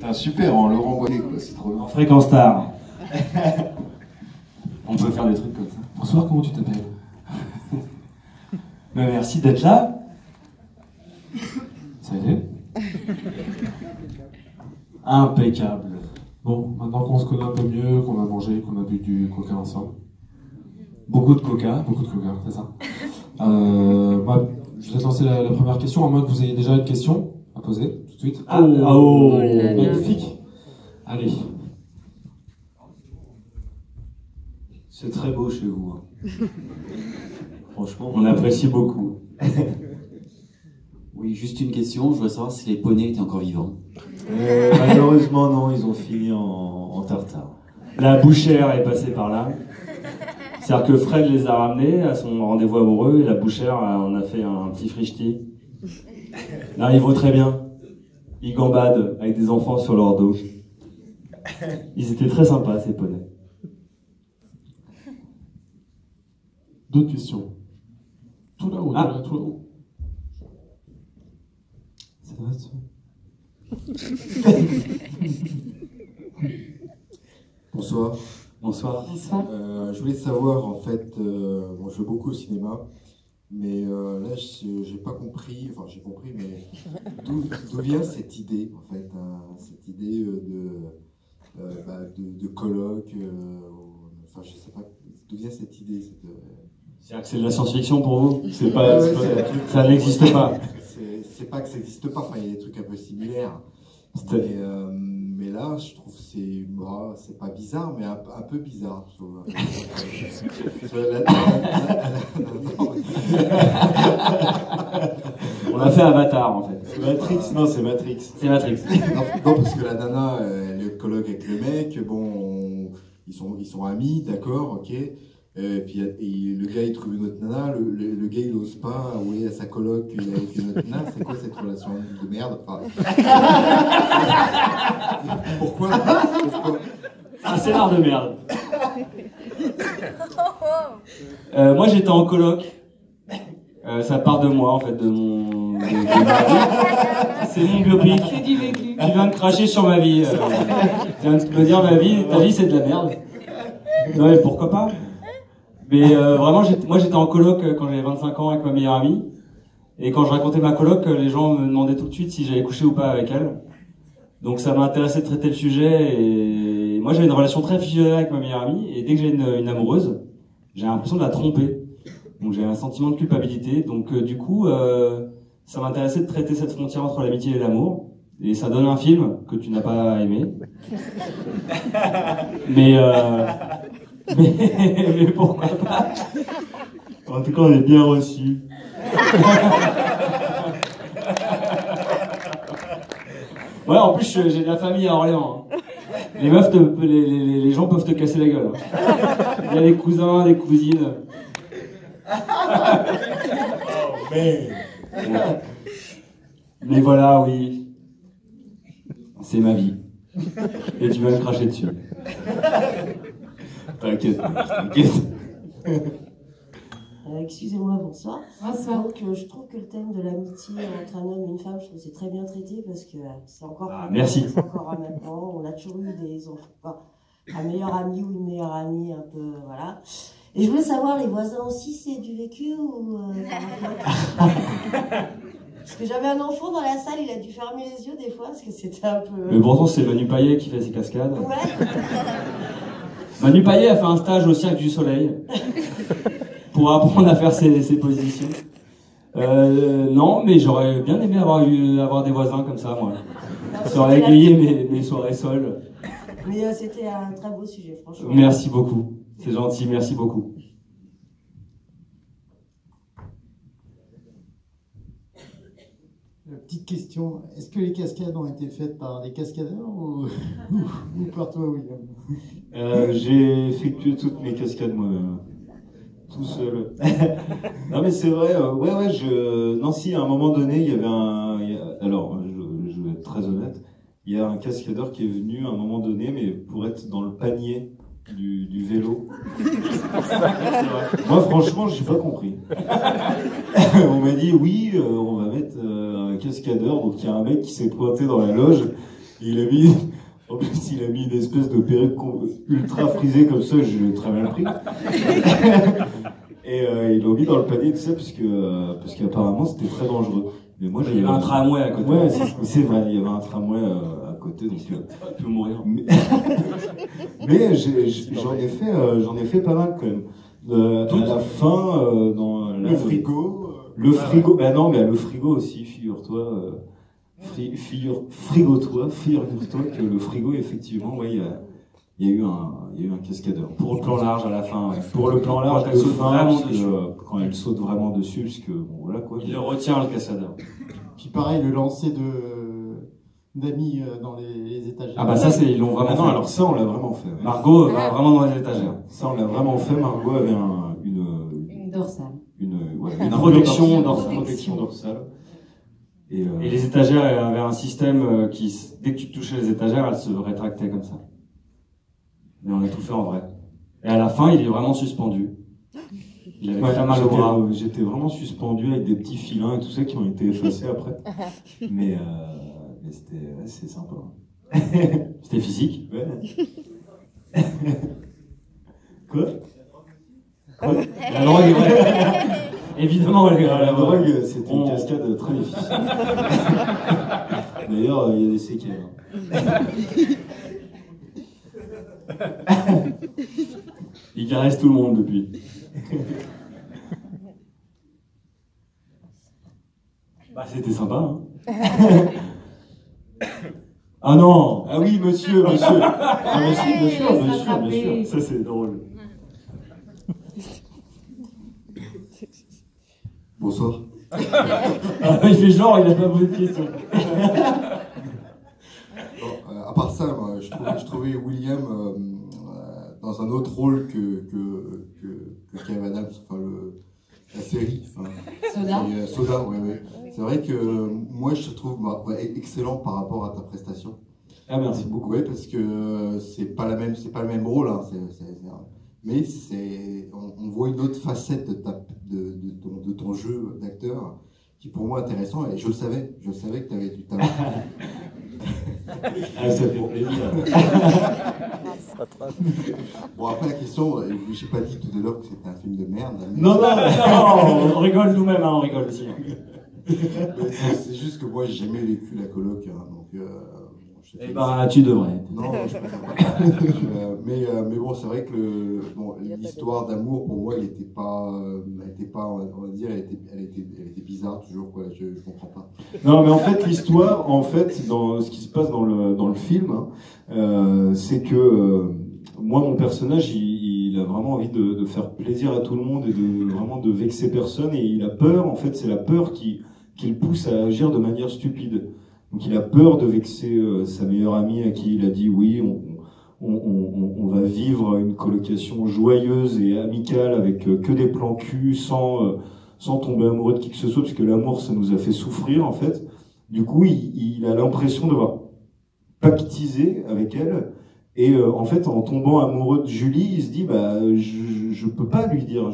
Ah, super, en Laurent Boyer, quoi, c'est trop bien. En Fréquence Star. On peut faire des trucs comme ça. Bonsoir, comment tu t'appelles? Merci d'être là. Ça y est. Impeccable. Bon, maintenant qu'on se connaît un peu mieux, qu'on a mangé, qu'on a bu du coca ensemble. Beaucoup de coca. Beaucoup de coca, c'est ça. Je vais te lancer la première question, à moins que vous ayez déjà une question à poser, tout de suite. Magnifique. Allez. C'est très beau chez vous. Hein. Franchement, on apprécie beaucoup. Oui, juste une question, je voudrais savoir si les poneys étaient encore vivants. Malheureusement, non, ils ont fini en tartare. La bouchère est passée par là. C'est-à-dire que Fred les a ramenés à son rendez-vous amoureux et la bouchère, on a fait un petit frichti. Là, ils vont très bien. Ils gambadent avec des enfants sur leur dos. Ils étaient très sympas, ces poneys. D'autres questions? Tout là-haut, tout là-haut. C'est vrai, ça. Bonsoir. Bonsoir. Je voulais savoir, en fait, bon, je vais beaucoup au cinéma, mais là, j'ai pas compris, enfin j'ai compris, mais d'où vient cette idée, en fait, cette idée de colloque, enfin je sais pas, d'où vient cette idée C'est-à-dire que c'est de la science-fiction pour vous? C'est pas, ça n'existe pas. C'est pas que ça n'existe pas, enfin il y a des trucs un peu similaires. Mais là, je trouve que c'est pas bizarre, mais un peu bizarre. Je trouve. On a fait Avatar en fait. C'est Matrix? Non, c'est Matrix. C'est Matrix. Non, parce que la nana, elle est colloque avec le mec, bon, ils sont amis, d'accord, ok. Et puis le gars il trouve une autre nana, le gars il ose pas avouer à sa coloc qu'il est avec une autre nana. C'est quoi cette relation de merde? Enfin... Pourquoi Un scénar de merde. Moi j'étais en coloc. Ça part de moi en fait, de mon. C'est mon biopic. C'est du vécu. Tu viens de cracher sur ma vie. Tu viens de me dire ta vie c'est de la merde. Non mais pourquoi pas? Mais vraiment, moi j'étais en coloc quand j'avais 25 ans avec ma meilleure amie. Et quand je racontais ma coloc, les gens me demandaient tout de suite si j'avais couché ou pas avec elle. Donc ça m'a intéressé de traiter le sujet. Et moi j'avais une relation très fusionnelle avec ma meilleure amie. Et dès que j'ai une amoureuse, j'ai l'impression de la tromper. Donc j'ai un sentiment de culpabilité. Donc du coup, ça m'intéressait de traiter cette frontière entre l'amitié et l'amour. Et ça donne un film que tu n'as pas aimé. Mais pourquoi pas? En tout cas, on est bien reçus. Ouais, en plus, j'ai de la famille à Orléans. Hein. Les meufs, les gens peuvent te casser la gueule. Hein. Il y a des cousins, des cousines. Oh, mais... Mais voilà, oui. C'est ma vie. Et tu vas me cracher dessus. T'inquiète, t'inquiète. Excusez-moi, bonsoir. Bonsoir. Donc, je trouve que le thème de l'amitié entre un homme et une femme, je trouve que c'est très bien traité parce que c'est encore. Merci. C'est encore à maintenant. On a toujours eu des enfants, enfin, un meilleur ami ou une meilleure amie, un peu, voilà. Et je voulais savoir, les voisins aussi, c'est du vécu ou parce que j'avais un enfant dans la salle, il a dû fermer les yeux des fois parce que c'était un peu. Mais pourtant, c'est Manu Payet qui fait ses cascades. Ouais. Manu Payet a fait un stage au Cirque du Soleil pour apprendre à faire ses positions. Non, mais j'aurais bien aimé avoir des voisins comme ça, moi. Ça aurait égayé mes soirées seules. Mais c'était un très beau sujet, franchement. Merci beaucoup. C'est gentil, merci beaucoup. Petite question, est-ce que les cascades ont été faites par des cascadeurs ou par toi, William? J'ai effectué toutes mes cascades moi-même, tout seul. Non mais c'est vrai, non si, à un moment donné, il y avait alors, je vais être très honnête, il y a un cascadeur qui est venu à un moment donné, mais pour être dans le panier du vélo. Moi franchement j'ai pas compris. On m'a dit oui, on va mettre un cascadeur, donc il y a un mec qui s'est pointé dans la loge Il a mis, en plus, il a mis une espèce de perruque ultra frisée comme ça, je l'ai très mal pris. Et ils l'ont mis dans le panier, tout ça, parce qu'apparemment c'était très dangereux. Mais moi, Il y avait un tramway à côté. Ouais, c'est vrai, il y avait un tramway à côté, donc Tu peux mourir. Mais j'en ai fait pas mal quand même. À la fin, dans Le frigo. le frigo, bah non, mais le frigo aussi, figure-toi, figure-toi que le frigo, effectivement, ouais, il y a eu un cascadeur. Pour le plan large à la fin, ouais. Pour le plan large, Quand elle saute vraiment dessus. quand elle saute vraiment dessus, parce que, bon, voilà quoi. Il le retient, le cascadeur. Puis pareil, le lancer d'amis dans les étagères. Ah bah ça, ils l'ont vraiment Ah non, fait. alors ça, on l'a vraiment fait. Ouais. Margot va vraiment dans les étagères. Ça, on l'a vraiment fait. Margot avait Une dorsale. Une protection dorsale. protection dorsale. Et les étagères avaient un système qui, dès que tu touchais les étagères, elles se rétractaient comme ça. Et on a tout fait en vrai. Et à la fin, il est vraiment suspendu. Il avait très mal au bras. J'étais vraiment suspendu avec des petits filins et tout ça qui ont été effacés après. Mais c'est sympa. C'était physique. Ouais. Quoi? La drogue, ouais. Évidemment, La drogue, c'était une cascade très difficile. D'ailleurs, il y a des séquelles. Il caresse tout le monde depuis. Bah, c'était sympa, hein. Ah non! Ah oui, monsieur. Ah, bien sûr. Ça, c'est drôle. Bonsoir. Ah, il fait genre, il a pas posé de questions. Bon, à part ça, moi, je trouvais William dans un autre rôle que Kev Adams, enfin la série. Enfin, Soda. Soda, ouais. C'est vrai que moi je te trouve excellent par rapport à ta prestation. Ah, merci beaucoup. Ouais, parce que c'est pas le même rôle, hein, mais on voit une autre facette de ton jeu d'acteur qui pour moi est intéressant, et je le savais que tu avais du talent. Ah, ça fait plaisir. Bon, après la question, j'ai pas dit tout à l'heure que c'était un film de merde. Non, on rigole nous-mêmes, hein, on rigole aussi. C'est juste que moi j'ai jamais vécu la coloc, hein, donc Eh ben, tu devrais. non, je préfère pas. Mais bon, c'est vrai que l'histoire d'amour pour moi, elle était pas, on va dire, elle était bizarre toujours, quoi. Je comprends pas. Non, mais en fait, l'histoire, dans ce qui se passe dans le film, hein, c'est que moi, mon personnage, il a vraiment envie de faire plaisir à tout le monde et vraiment de vexer personne, et il a peur. En fait, c'est la peur qui le pousse à agir de manière stupide. Donc il a peur de vexer sa meilleure amie à qui il a dit oui, on va vivre une colocation joyeuse et amicale avec que des plans cul, sans tomber amoureux de qui que ce soit, parce que l'amour ça nous a fait souffrir en fait. Du coup il a l'impression devoir pactiser avec elle, et en fait en tombant amoureux de Julie, il se dit bah je peux pas lui dire,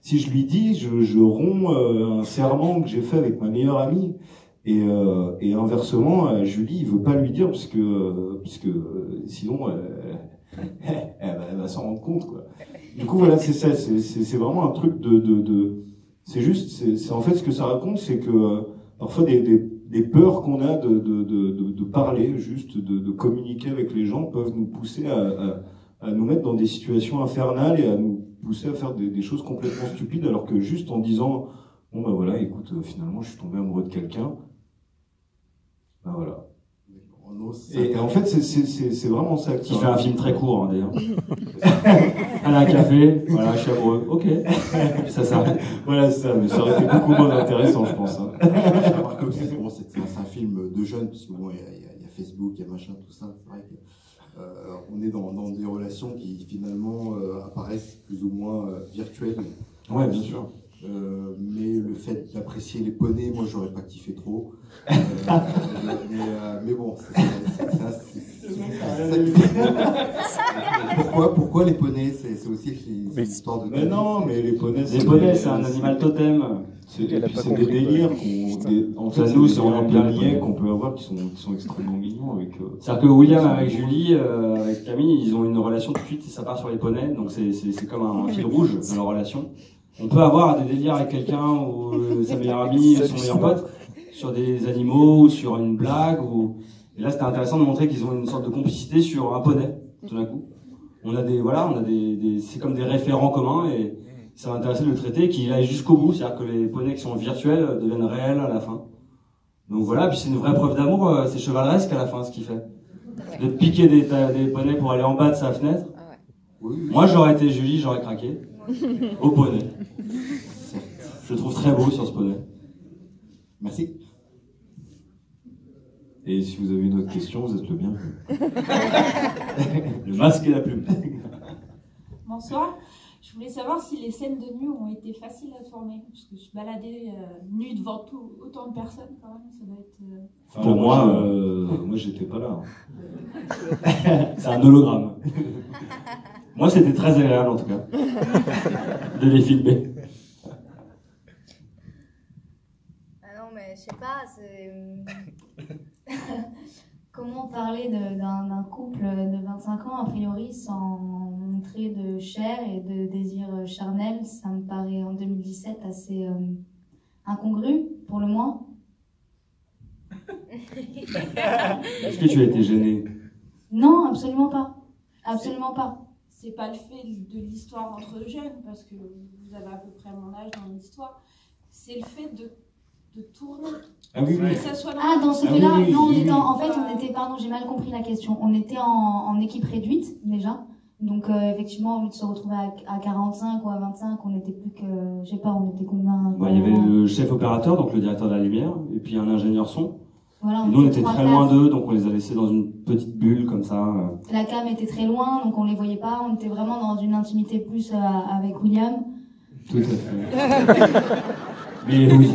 si je lui dis je romps un serment que j'ai fait avec ma meilleure amie. Et inversement, Julie, il veut pas lui dire puisque sinon elle va s'en rendre compte, quoi. Du coup voilà, c'est ça, c'est vraiment un truc c'est en fait ce que ça raconte, c'est que parfois des peurs qu'on a de parler, juste de communiquer avec les gens, peuvent nous pousser à nous mettre dans des situations infernales et à nous pousser à faire des choses complètement stupides, alors que juste en disant bon bah voilà, écoute, finalement je suis tombé amoureux de quelqu'un. Ben voilà. Et en fait, c'est vraiment ça. Qui fait un film très court, hein, d'ailleurs. À un café, voilà, je suis amoureux. Ok. Ça s'arrête. Voilà, ça, mais ça aurait été beaucoup moins intéressant, je pense. Hein. J'ai remarqué aussi, bon, c'est un film de jeunes, parce que bon, il y a Facebook, il y a machin, tout ça. C'est vrai que on est dans des relations qui finalement apparaissent plus ou moins virtuelles. Ouais, bien sûr. Mais le fait d'apprécier les poneys, moi j'aurais pas kiffé trop. Mais bon, c'est ça qui pourquoi les poneys? C'est aussi une histoire de. Mais non, mais les poneys, c'est un animal totem. C'est des délires en fait, nous, c'est on aime bien liés qu'on peut avoir qui sont extrêmement mignons avec. C'est-à-dire que William avec Julie, avec Camille, ils ont une relation tout de suite, ça part sur les poneys, donc c'est comme un fil rouge dans leur relation. On peut avoir des délires avec quelqu'un ou sa meilleure amie, son meilleur pote, sur des animaux, sur une blague, et là c'était intéressant de montrer qu'ils ont une sorte de complicité sur un poney, tout d'un coup. On a c'est comme des référents communs, et ça m'a intéressé de le traiter, qu'il aille jusqu'au bout, c'est-à-dire que les poneys qui sont virtuels deviennent réels à la fin. Donc voilà, puis c'est une vraie preuve d'amour, c'est chevaleresque à la fin ce qu'il fait. De piquer des poneys pour aller en bas de sa fenêtre. Moi j'aurais été Julie, j'aurais craqué. Au poney. Je le trouve très beau sur ce poney. Merci. Et si vous avez une autre question, vous êtes le bienvenu. Le masque et la plume. Bonsoir. Je voulais savoir si les scènes de nu ont été faciles à tourner, parce que se balader nu devant autant de personnes, quand même, ça doit être... Pour moi, j'étais pas là. C'est un hologramme. Moi, c'était très agréable, en tout cas, de les filmer. Ah non, mais je sais pas, c'est... Comment parler d'un couple de 25 ans, a priori, sans montrer de chair et de désir charnel? Ça me paraît, en 2017, assez incongru, pour le moins. Est-ce que tu as été gênée? Non, absolument pas. Absolument pas. C'est pas le fait de l'histoire entre jeunes, parce que vous avez à peu près mon âge dans l'histoire. C'est le fait de tourner. Ah oui, oui. Que ça soit Dans ce fait-là, oui, oui, non, oui, en fait, on était, pardon, j'ai mal compris la question. On était en équipe réduite, déjà. Donc, effectivement, au lieu de se retrouver à 45 ou à 25, on était plus que, je sais pas, on était combien? Il y avait le chef opérateur, donc le directeur de la lumière, et puis un ingénieur son. Voilà, et nous, on était très loin d'eux, donc on les a laissés dans une petite bulle, comme ça. La cam était très loin, donc on les voyait pas. On était vraiment dans une intimité plus avec William. Tout à fait. Mais oui.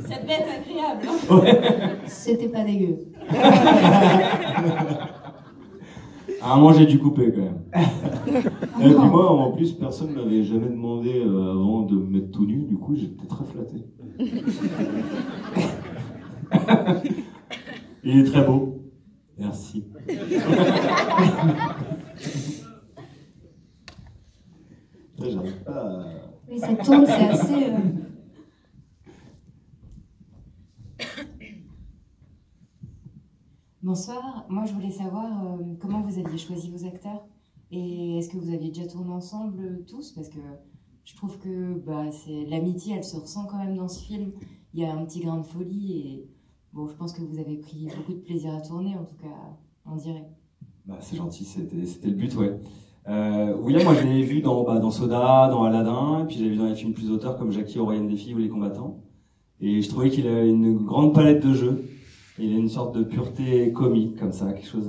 Ça devait être agréable. Ouais. C'était pas dégueu. À un moment, j'ai dû couper quand même. Et puis moi, en plus, personne ne m'avait jamais demandé avant de me mettre tout nu, du coup, j'étais très flatté. Il est très beau. Merci. J'arrive pas à... Mais ça tourne, c'est assez... Bonsoir, moi je voulais savoir comment vous aviez choisi vos acteurs et est-ce que vous aviez déjà tourné ensemble tous, parce que je trouve que l'amitié elle se ressent quand même dans ce film, il y a un petit grain de folie et bon, je pense que vous avez pris beaucoup de plaisir à tourner, en tout cas on dirait. C'est gentil, c'était le but, ouais. William, moi je l'ai vu dans Soda, dans Aladdin, et puis je l'ai vu dans les films plus auteurs comme Jackie au Royaume des filles ou Les Combattants, et je trouvais qu'il avait une grande palette de jeux. Il a une sorte de pureté comique, comme ça, quelque chose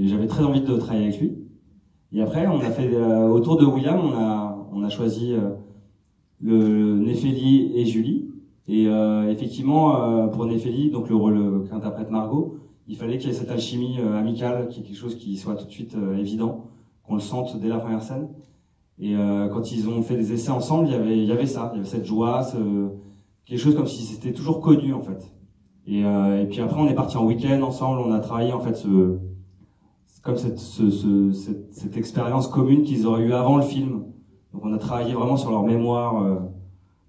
j'avais très envie de travailler avec lui. Et après, on a fait, autour de William, on a choisi le Néphélie et Julie. Et effectivement, pour Néphélie, donc le rôle qu'interprète Margot, il fallait qu'il y ait cette alchimie amicale, qui est quelque chose qui soit tout de suite évident, qu'on le sente dès la première scène. Et quand ils ont fait des essais ensemble, il y avait ça, il y avait cette joie, quelque chose comme si c'était toujours connu, en fait. Et puis après, on est parti en week-end ensemble, on a travaillé en fait comme cette expérience commune qu'ils auraient eu avant le film. Donc on a travaillé vraiment sur leur mémoire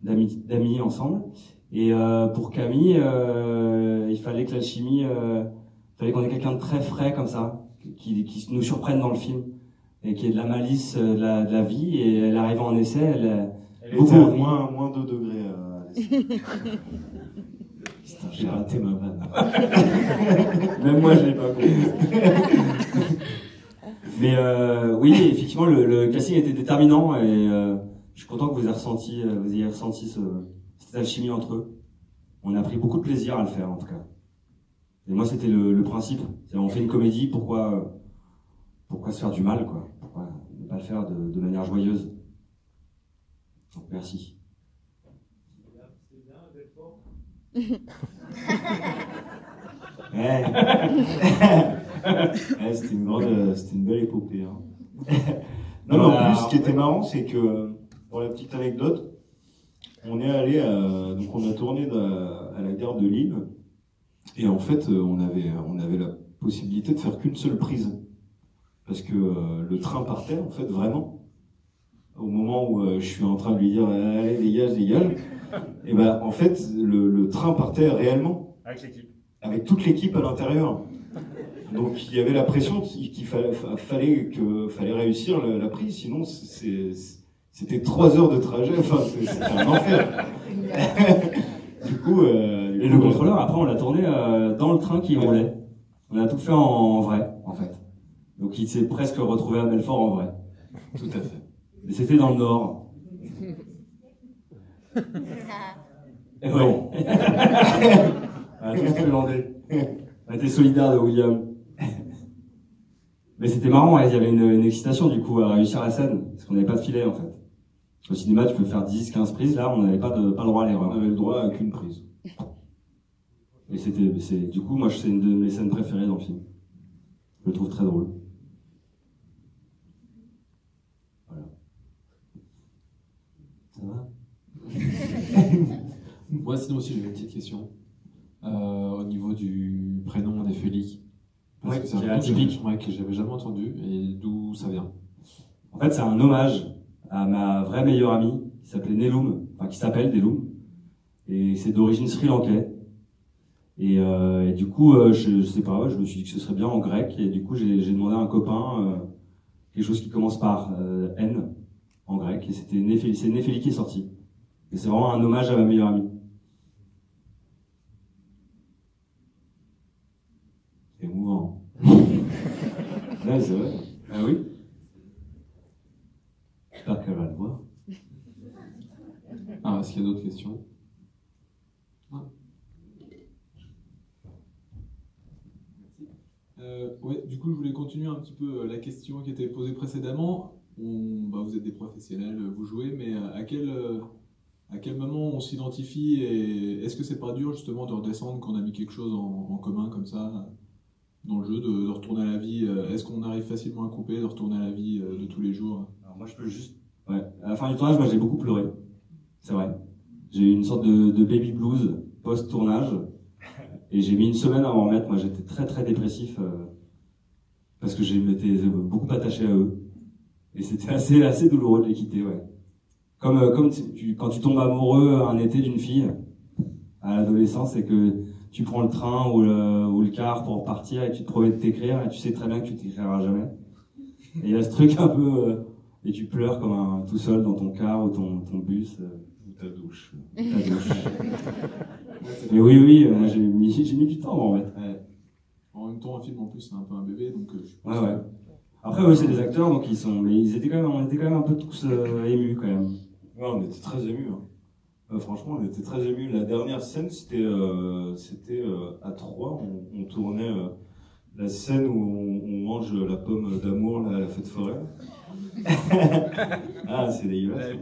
d'amis ensemble. Et pour Camille, il fallait que l'alchimie, fallait qu'on ait quelqu'un de très frais comme ça, qui nous surprenne dans le film, et qui ait de la malice, de la vie, et elle arrive en essai, elle était à moins 2 degrés. J'ai raté ma vanne. Même moi, je l'ai pas compris. Mais oui, effectivement, le casting était déterminant et je suis content que vous ayez ressenti cette alchimie entre eux. On a pris beaucoup de plaisir à le faire, en tout cas. Et moi, c'était le principe. On fait une comédie, pourquoi se faire du mal, quoi? Pourquoi ne pas le faire de manière joyeuse? Donc, merci. C'était une belle épopée. Hein. Non, mais en plus, ce qui était marrant, c'est que, pour la petite anecdote, on est allé donc on a tourné à la gare de Lille, et en fait, on avait la possibilité de faire qu'une seule prise. Parce que le train partait, en fait, vraiment. Au moment où je suis en train de lui dire, allez, dégage, dégage. Et ben, en fait, le train partait réellement. Avec l'équipe. Avec toute l'équipe à l'intérieur. Donc, il y avait la pression qu'il fallait réussir la prise, sinon c'était 3 heures de trajet, enfin, c'était un enfer. Du coup, et le contrôleur, après, on l'a tourné dans le train qui roulait. On a tout fait en vrai, en fait. Donc, il s'est presque retrouvé à Belfort en vrai. Tout à fait. Et c'était dans le Nord. Et ouais. Tous Trulandais. On était solidaires de William. Mais c'était marrant, il y avait une excitation du coup à réussir la scène, parce qu'on n'avait pas de filet en fait. Au cinéma, tu peux faire 10, 15 prises, là on n'avait pas le droit à l'erreur. On avait le droit à qu'une prise. Et du coup, moi c'est une de mes scènes préférées dans le film. Je le trouve très drôle. Voilà. Ça va? Moi, sinon aussi, j'avais une petite question. Au niveau du prénom d'Ephélie. Parce que c'est un atypique. Que j'avais jamais entendu. Et d'où ça vient? En fait, c'est un hommage à ma vraie meilleure amie, qui s'appelait Nelum, enfin qui s'appelle Nelum. Et c'est d'origine sri-lankais. Et du coup, je sais pas, ouais, je me suis dit que ce serait bien en grec. Et du coup, j'ai demandé à un copain quelque chose qui commence par N en grec. Et c'est Néphélie qui est sorti. Et c'est vraiment un hommage à ma meilleure amie. C'est émouvant. Ouais, c'est vrai. Ah oui. J'espère qu'elle va le voir. Ah, est-ce qu'il y a d'autres questions? Ouais, du coup, je voulais continuer un petit peu la question qui était posée précédemment. Vous êtes des professionnels, vous jouez, mais à quel moment on s'identifie et est-ce que c'est pas dur justement de redescendre quand on a mis quelque chose en commun comme ça dans le jeu, de retourner à la vie? Est-ce qu'on arrive facilement à couper, de retourner à la vie de tous les jours? Alors moi je peux juste... Ouais. À la fin du tournage, moi j'ai beaucoup pleuré. C'est vrai. J'ai eu une sorte de baby blues post-tournage. Et j'ai mis une semaine à m'en remettre. Moi j'étais très très dépressif parce que je m'étais beaucoup attaché à eux. Et c'était assez douloureux de les quitter, ouais. Comme quand tu tombes amoureux un été d'une fille à l'adolescence et que tu prends le train ou le car pour partir et que tu te promets de t'écrire et tu sais très bien que tu t'écriras jamais. Et il y a ce truc un peu et tu pleures comme tout seul dans ton car ou ton bus ou ta douche. Mais oui, moi j'ai mis du temps à m'en remettre. Ouais. En même temps, un film en plus c'est un peu un bébé, donc je pense ouais. Après eux c'est des acteurs donc on était quand même un peu tous émus quand même. Ouais, on était très émus. Hein. Franchement, on était très émus. La dernière scène, c'était à 3. On tournait la scène où on mange la pomme d'amour là, à la fête foraine. Ah, c'est dégueulasse.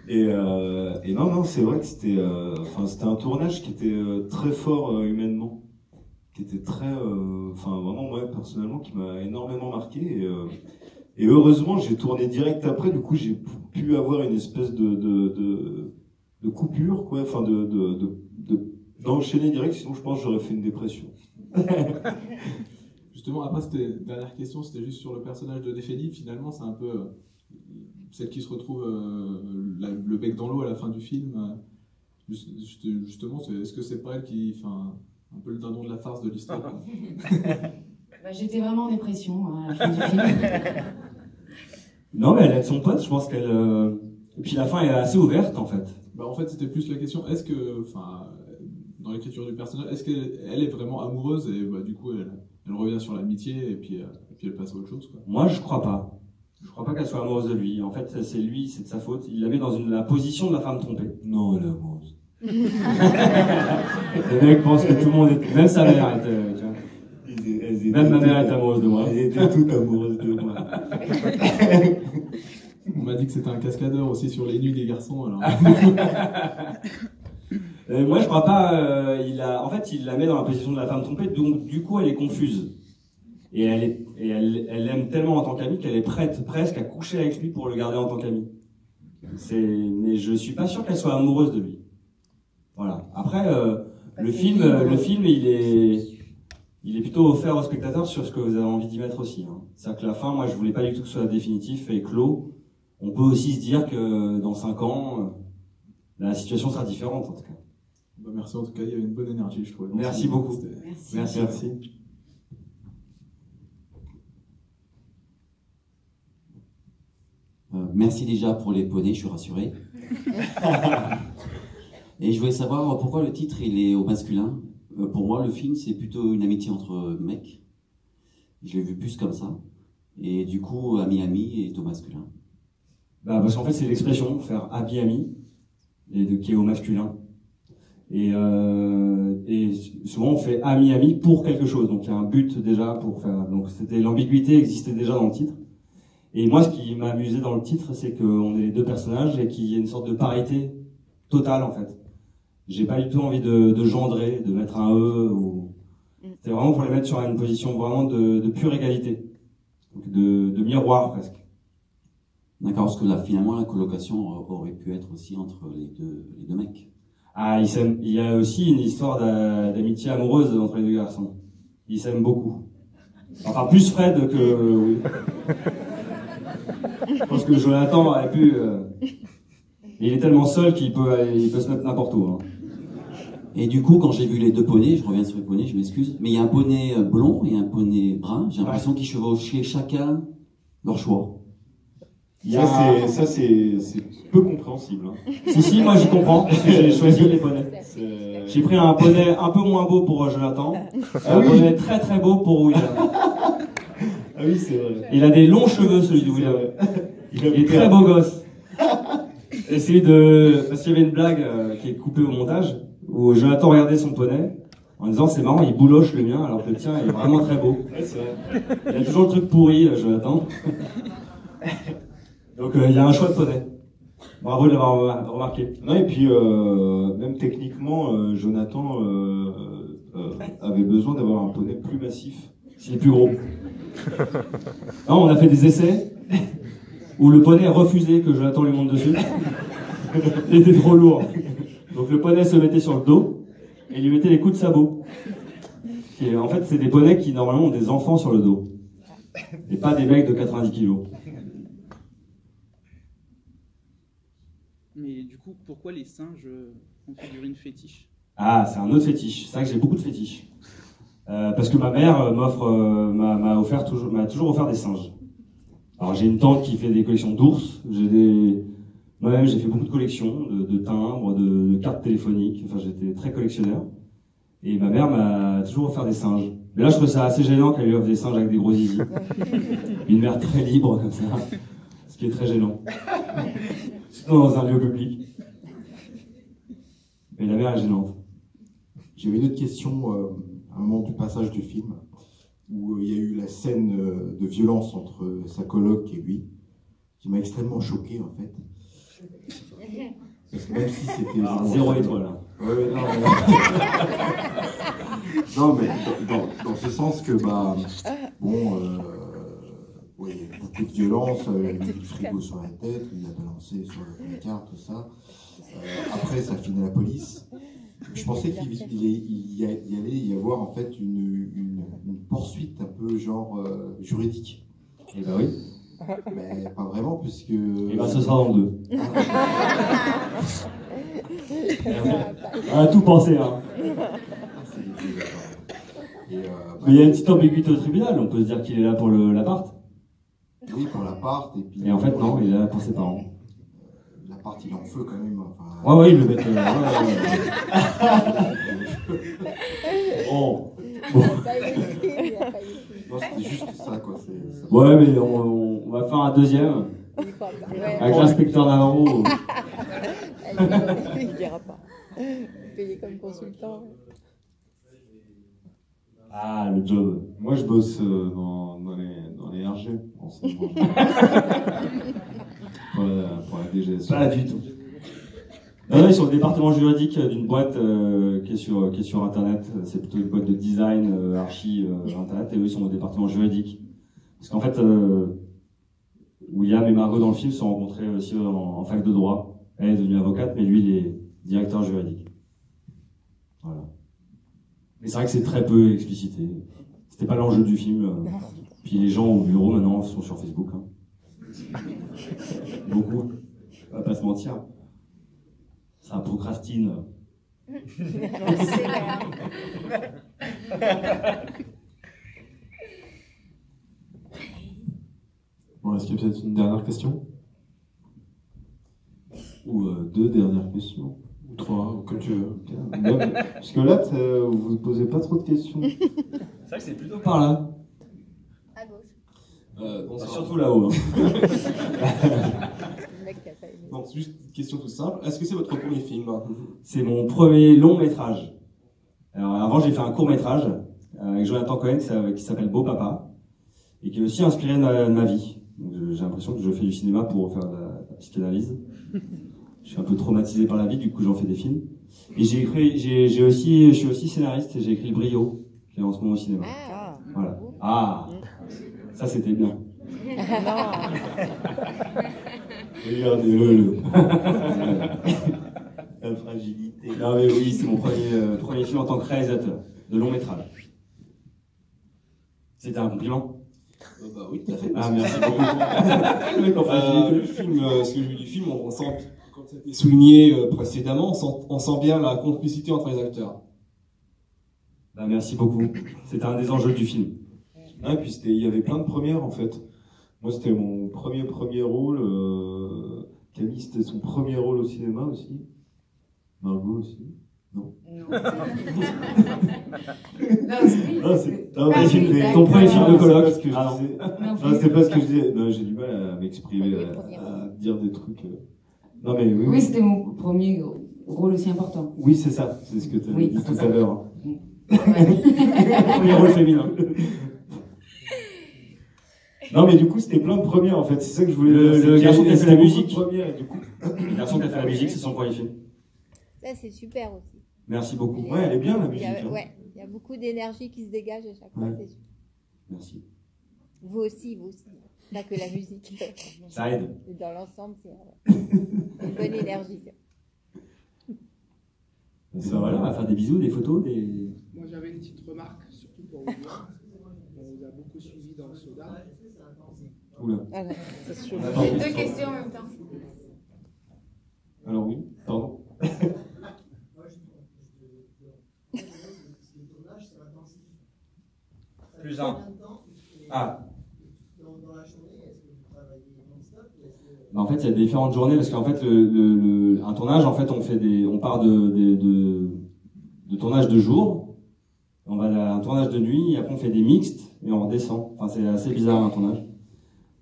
Et non, c'est vrai que c'était un tournage qui était très fort humainement, qui était très, vraiment moi personnellement, qui m'a énormément marqué. Et heureusement, j'ai tourné direct après. Du coup, j'ai pu avoir une espèce de coupure, quoi, d'enchaîner direct. Sinon, je pense que j'aurais fait une dépression. Justement, après, dernière question, c'était juste sur le personnage de Néphélie. Finalement, c'est un peu celle qui se retrouve le bec dans l'eau à la fin du film. Justement, est-ce que c'est pas elle qui fait un peu le dindon de la farce de l'histoire? J'étais vraiment en dépression à la fin du film. Non, mais elle aide son pote, je pense qu'elle... Et puis la fin est assez ouverte, en fait. En fait, c'était plus la question, est-ce que... dans l'écriture du personnage, est-ce qu'elle est vraiment amoureuse et du coup, elle revient sur l'amitié et puis elle passe à autre chose, quoi. Moi, je crois pas. Je crois pas qu'elle soit amoureuse de lui. En fait, c'est lui, c'est de sa faute. Il la met dans la position de la femme trompée. Non, elle est amoureuse. Les mecs pensent que tout le monde est... Même sa mère était... tu vois. Même ma mère est amoureuse de moi. Elles étaient toutes amoureuses de moi. On m'a dit que c'était un cascadeur aussi sur les nus des garçons, alors. Moi, je crois pas. En fait, il la met dans la position de la femme trompée, donc du coup, elle est confuse. Et elle l'aime tellement en tant qu'amie qu'elle est prête presque à coucher avec lui pour le garder en tant qu'amie. Mais je suis pas sûr qu'elle soit amoureuse de lui. Voilà. Après, le film, il est plutôt offert aux spectateurs sur ce que vous avez envie d'y mettre aussi. Hein. C'est-à-dire que la fin, moi, je voulais pas du tout que ce soit définitif et clos. On peut aussi se dire que dans 5 ans, la situation sera différente, en tout cas. Bah, merci en tout cas, il y avait une bonne énergie, je trouve. Merci beaucoup. Merci. Merci. Merci déjà pour les poneys, je suis rassuré. Et je voulais savoir pourquoi le titre il est au masculin. Pour moi, le film c'est plutôt une amitié entre mecs. Je l'ai vu plus comme ça. Et du coup, ami-ami est au masculin. Bah, parce qu'en fait, c'est l'expression, faire ami-ami, qui est au masculin. Et souvent, on fait ami-ami pour quelque chose. Donc, il y a un but déjà pour faire. Donc, l'ambiguïté existait déjà dans le titre. Et moi, ce qui m'a amusé dans le titre, c'est qu'on est les deux personnages et qu'il y ait une sorte de parité totale, en fait. J'ai pas du tout envie de gendrer, de mettre un E. C'est vraiment pour les mettre sur une position vraiment de pure égalité. Donc de miroir, presque. D'accord, parce que là, finalement, la colocation aurait pu être aussi entre les deux mecs. Ah, il y a aussi une histoire d'amitié amoureuse entre les deux garçons. Ils s'aiment beaucoup. Enfin, plus Fred que... oui. Je pense que Jonathan aurait pu... Il est tellement seul qu'il peut se mettre n'importe où. Hein. Et du coup, quand j'ai vu les deux poneys, je reviens sur les poneys, je m'excuse, mais il y a un poney blond et un poney brun. J'ai l'impression qu'ils chevauchaient chacun leur choix. Ça, c'est peu compréhensible. Hein. Si, moi j'y comprends, parce que j'ai choisi les poneys. J'ai pris un poney un peu moins beau pour Jonathan, un poney très très beau pour William. Ah oui, c'est vrai. Il a des longs cheveux, celui de William. Il est très beau gosse. Parce qu'il y avait une blague qui est coupée au montage, où Jonathan regardait son poney, en disant c'est marrant, il bouloche le mien, alors que le tien il est vraiment très beau. Ouais, c'est vrai. Il a toujours le truc pourri, Jonathan. Donc il y a un choix de poney. Bravo de l'avoir remarqué. Non, et puis même techniquement, Jonathan avait besoin d'avoir un poney plus massif. C'est plus gros. Non, on a fait des essais où le poney a refusé que Jonathan lui monte dessus. Il était trop lourd. Donc le poney se mettait sur le dos et lui mettait les coups de sabot. Et en fait, c'est des poneys qui normalement ont des enfants sur le dos. Et pas des mecs de 90 kilos. Mais du coup, pourquoi les singes ont figurine fétiche? Ah, c'est un autre fétiche. C'est vrai que j'ai beaucoup de fétiches. Parce que ma mère m'a toujours offert des singes. Alors j'ai une tante qui fait des collections d'ours. Moi-même j'ai fait beaucoup de collections, de timbres, de cartes téléphoniques. Enfin j'étais très collectionneur. Et ma mère m'a toujours offert des singes. Mais là je trouve ça assez gênant qu'elle lui offre des singes avec des gros zizi. Une mère très libre comme ça. Ce qui est très gênant. Surtout dans un lieu public. Mais la mère est gênante. J'avais une autre question à un moment du passage du film, où il y a eu la scène de violence entre sa coloc et lui, qui m'a extrêmement choqué en fait. Parce que même si c'était... Zéro étoile. Hein. Ouais, non, mais dans ce sens que, bah, bon, il y a beaucoup de violence, il a mis du frigo sur la tête, il a balancé sur le placard, tout ça. Après, ça finit à la police. Je pensais qu'il allait y avoir en fait une poursuite un peu genre juridique. Et bah oui. Mais pas vraiment, puisque... Et bah ce sera dans le 2. On a tout pensé, hein. Mais il y a une petite ambiguïté au tribunal, on peut se dire qu'il est là pour l'appart. Oui, pour l'appart, et puis... Et en fait, non, il est là pour ses parents. L'appart, il est en feu quand même. Enfin... Ouais, il le met... Bon. Non, c'était juste ça, quoi. Ouais, mais on va faire un deuxième. Avec l'inspecteur Navarro. Il dira pas. Payé comme consultant. Ah, le job. Moi, je bosse dans les RG, en ce moment. pour la DGS. Pas du tout. Non, ils sont au département juridique d'une boîte qui est sur Internet. C'est plutôt une boîte de design, archi, Internet. Et eux, ils sont au département juridique. Parce qu'en fait, William et Margot dans le film se sont rencontrés aussi en fac de droit. Elle est devenue avocate, mais lui, il est directeur juridique. Voilà. Mais c'est vrai que c'est très peu explicité. C'était pas l'enjeu du film. Puis les gens au bureau maintenant sont sur Facebook. Hein. Beaucoup. On va pas se mentir. Ça procrastine. Bon, est-ce qu'il y a peut-être une dernière question? Ou deux dernières questions. Ou trois, ou comme tu veux. Non, mais, parce que là, vous ne posez pas trop de questions. C'est vrai que c'est plutôt par là. À gauche. Surtout là-haut. Hein. Donc, juste une question toute simple. Est-ce que c'est votre premier film? C'est mon premier long métrage. Alors, avant, j'ai fait un court métrage avec Jonathan Cohen qui s'appelle Beau Papa et qui est aussi inspiré de ma vie. J'ai l'impression que je fais du cinéma pour faire de la psychanalyse. Je suis un peu traumatisé par la vie, du coup j'en fais des films. Et je suis aussi scénariste et j'ai écrit Le Brio, qui est en ce moment au cinéma. Ah. Voilà. Ah, ça c'était bien. Regardez-le. La fragilité. Non mais oui, c'est mon premier film en tant que réalisateur de long métrage. C'était un compliment? Bah oui, tout à fait. Ah, merci beaucoup. Le film, ce que j'ai vu du film, on sent, comme ça a été souligné précédemment, on sent bien la complicité entre les acteurs. Bah, merci beaucoup. C'était un des enjeux du film. Ah, et puis il y avait plein de premières en fait. Moi, c'était mon premier rôle. Camille, c'était son premier rôle au cinéma aussi. Margot aussi. Non. C'est ton premier film de coloc. C'est pas ce que je disais. Non, j'ai du mal à m'exprimer, à dire des trucs. Non, mais oui. Oui, c'était mon premier rôle aussi important. Oui, c'est ça. C'est ce que tu as dit tout à l'heure. Premier rôle féminin. Non, mais du coup, c'était plein de premières en fait. C'est ça que je voulais dire. Le garçon qui a fait la musique. Le garçon qui a fait la musique, c'est son premier film. Ça, c'est super aussi. Merci beaucoup. Ouais, elle est bien la musique. Ouais, il y a beaucoup d'énergie qui se dégage à chaque fois, c'est sûr. Merci. Vous aussi. Pas que la musique. Ça aide. Et dans l'ensemble, c'est une bonne énergie. Ça voilà, on va faire des bisous, des photos, des... Moi, j'avais une petite remarque, surtout pour vous dire. On vous a beaucoup suivi dans le soda. Oula. Ah ouais. Deux questions en même temps. Alors oui, pardon. Plus un. Ah. En fait, il y a différentes journées parce qu'en fait, un tournage, en fait, on part de tournage de jour, on va à un tournage de nuit, et après on fait des mixtes et on redescend. Enfin, c'est assez bizarre un tournage.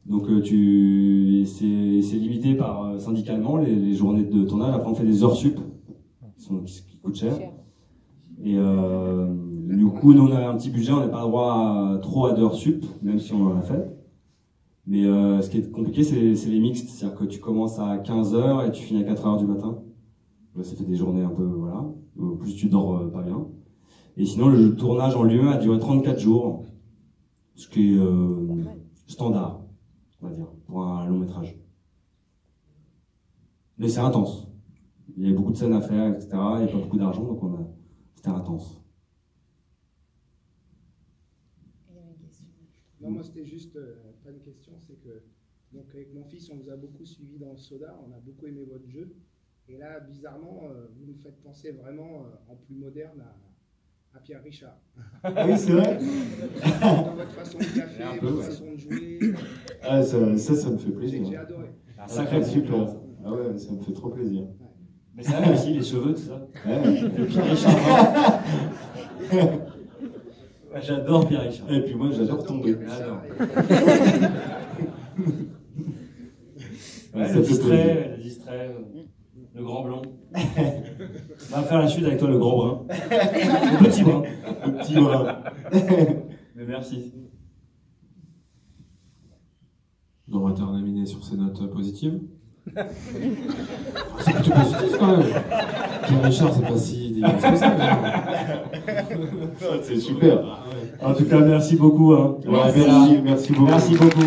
Donc c'est limité par syndicalement les journées de tournage. Après on fait des heures sup qui coûtent cher. Et du coup, nous on a un petit budget, on n'a pas le droit trop à d'heures sup, même si on en a fait. Mais ce qui est compliqué, c'est les mixtes. C'est-à-dire que tu commences à 15h et tu finis à 4h du matin. Là, ça fait des journées un peu, voilà. En plus, tu dors pas bien. Et sinon, le tournage en lui-même a duré 34 jours. Ce qui est standard, on va dire, pour un long métrage. Mais c'est intense. Il y a beaucoup de scènes à faire, etc. Il n'y a pas beaucoup d'argent, donc c'était intense. Non, moi c'était juste pas une question, c'est que donc avec mon fils on vous a beaucoup suivi dans le soda, on a beaucoup aimé votre jeu, et là bizarrement vous nous faites penser vraiment en plus moderne à Pierre Richard. Ah oui, c'est vrai. Dans votre façon de café, votre façon de jouer. Ah, ça me fait plaisir. J'ai adoré. Un sacré super. Ah ouais, ça me fait trop plaisir. Mais ça va aussi, les cheveux, tout ça. Ouais. Pierre Richard. J'adore Pierre Richard. Et puis moi, j'adore tomber. Le distrait, le grand blond. On va faire la suite avec toi, le grand brun. Le petit brun. Le petit brun. Mais merci. On va terminer sur ces notes positives. C'est plutôt positif quand même. Pierre Richard, c'est pas si dégueulasse que ça. C'est super. En tout cas, merci beaucoup. Hein. Merci beaucoup. Merci beaucoup.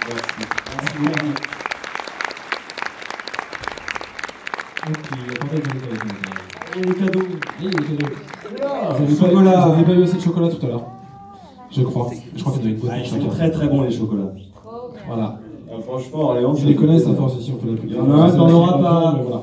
Merci. Et les cadeaux. Vous Chocolat. n'avez pas eu assez de chocolat tout à l'heure. Je crois. Je crois qu'il y en a une boîte pour Ils sont chacun. très très bons les chocolats. Voilà. Franchement, Orléans, Je les connais, à force ici, on fait la pub. Il y en a un, t'en auras pas. Voilà.